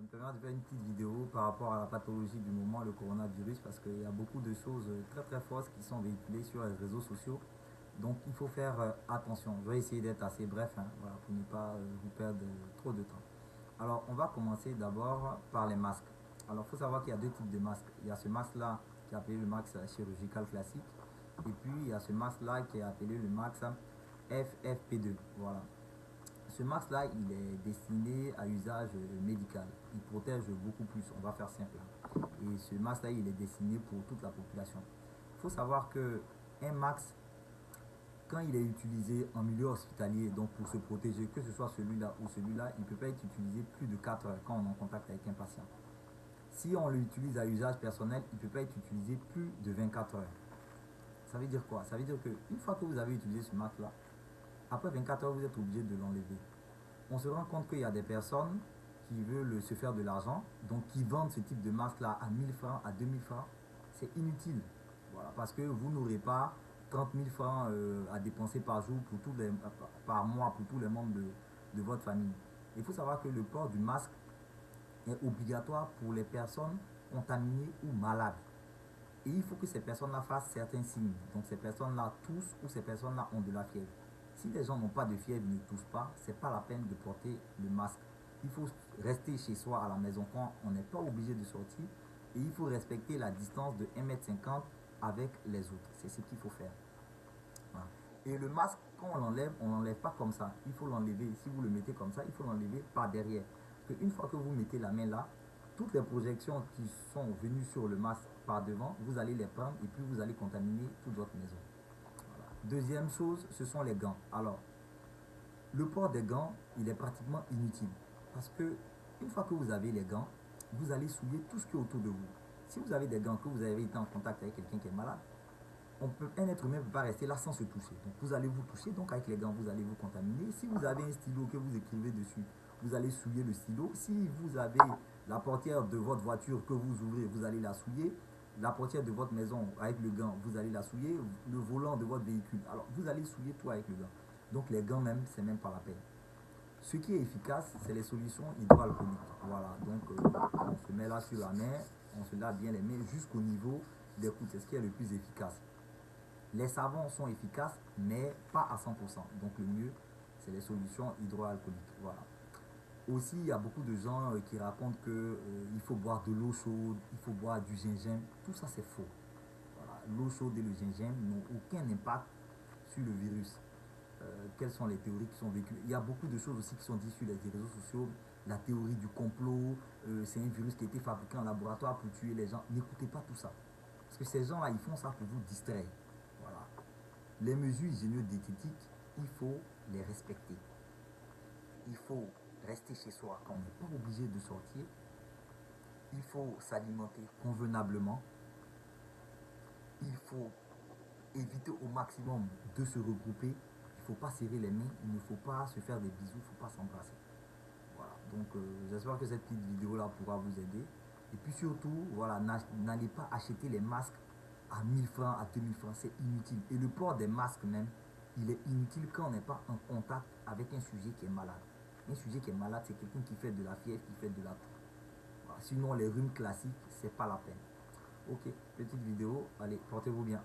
me permets de faire une petite vidéo par rapport à la pathologie du moment, le coronavirus, parce qu'il y a beaucoup de choses très très fausses qui sont véhiculées sur les réseaux sociaux. Donc il faut faire attention. Je vais essayer d'être assez bref, hein, voilà, pour ne pas vous perdre trop de temps. Alors on va commencer d'abord par les masques. Alors il faut savoir qu'il y a deux types de masques. Il y a ce masque-là qui est appelé le masque chirurgical classique. Et puis il y a ce masque-là qui est appelé le masque FFP2. Voilà. Ce masque-là, il est destiné à usage médical. Il protège beaucoup plus, on va faire simple. Et ce masque-là, il est destiné pour toute la population. Il faut savoir que un masque, quand il est utilisé en milieu hospitalier, donc pour se protéger, que ce soit celui-là ou celui-là, il ne peut pas être utilisé plus de 4 heures quand on est en contact avec un patient. Si on l'utilise à usage personnel, il ne peut pas être utilisé plus de 24 heures. Ça veut dire quoi? Ça veut dire qu'une fois que vous avez utilisé ce masque-là, après 24 heures, vous êtes obligé de l'enlever. On se rend compte qu'il y a des personnes qui veulent se faire de l'argent, donc qui vendent ce type de masque-là à 1000 francs, à 2000 francs. C'est inutile. Voilà, parce que vous n'aurez pas 30 000 francs à dépenser par jour, par mois, pour tous les membres de votre famille. Il faut savoir que le port du masque est obligatoire pour les personnes contaminées ou malades. Et il faut que ces personnes-là fassent certains signes. Donc ces personnes-là toussent ou ces personnes-là ont de la fièvre. Si les gens n'ont pas de fièvre, ne toussent pas, c'est pas la peine de porter le masque. Il faut rester chez soi à la maison quand on n'est pas obligé de sortir. Et il faut respecter la distance de 1,50 m avec les autres. C'est ce qu'il faut faire. Voilà. Et le masque, quand on l'enlève pas comme ça. Il faut l'enlever. Si vous le mettez comme ça, il faut l'enlever par derrière. Parce qu'une fois que vous mettez la main là, toutes les projections qui sont venues sur le masque par devant, vous allez les prendre et puis vous allez contaminer toute votre maison. Voilà. Deuxième chose, ce sont les gants. Alors, le port des gants, il est pratiquement inutile. Parce que une fois que vous avez les gants, vous allez souiller tout ce qui est autour de vous. Si vous avez des gants, que vous avez été en contact avec quelqu'un qui est malade, un être humain ne peut pas rester là sans se toucher. Donc vous allez vous toucher, donc avec les gants, vous allez vous contaminer. Si vous avez un stylo que vous écrivez dessus, vous allez souiller le stylo. Si vous avez la portière de votre voiture que vous ouvrez, vous allez la souiller. La portière de votre maison avec le gant, vous allez la souiller. Le volant de votre véhicule, alors vous allez souiller tout avec le gant. Donc les gants même, c'est même pas la peine. Ce qui est efficace, c'est les solutions hydroalcooliques. Voilà, donc on se met là sur la main, on se lave bien les mains jusqu'au niveau des coudes. C'est ce qui est le plus efficace. Les savons sont efficaces, mais pas à 100%. Donc le mieux, c'est les solutions hydroalcooliques. Voilà. Aussi, il y a beaucoup de gens qui racontent qu'il faut boire de l'eau chaude, il faut boire du gingembre. Tout ça, c'est faux. Voilà. L'eau chaude et le gingembre n'ont aucun impact sur le virus. Quelles sont les théories qui sont véhiculées? Il y a beaucoup de choses aussi qui sont dites sur les réseaux sociaux. La théorie du complot, c'est un virus qui a été fabriqué en laboratoire pour tuer les gens. N'écoutez pas tout ça. Parce que ces gens-là, ils font ça pour vous distraire. Voilà. Les mesures hygiéno-diététiques, il faut les respecter. Il faut rester chez soi quand on n'est pas obligé de sortir. Il faut s'alimenter convenablement. Il faut éviter au maximum de se regrouper. Il ne faut pas serrer les mains. Il ne faut pas se faire des bisous. Il ne faut pas s'embrasser. Voilà. Donc j'espère que cette petite vidéo là pourra vous aider. Et puis surtout, voilà, n'allez pas acheter les masques à 1000 francs, à 2000 francs, c'est inutile. Et le port des masques même, il est inutile quand on n'est pas en contact avec un sujet qui est malade. Un sujet qui est malade, c'est quelqu'un qui fait de la fièvre, qui fait de la toux. Voilà. Sinon, les rhumes classiques, c'est pas la peine. Ok, petite vidéo, allez, portez-vous bien.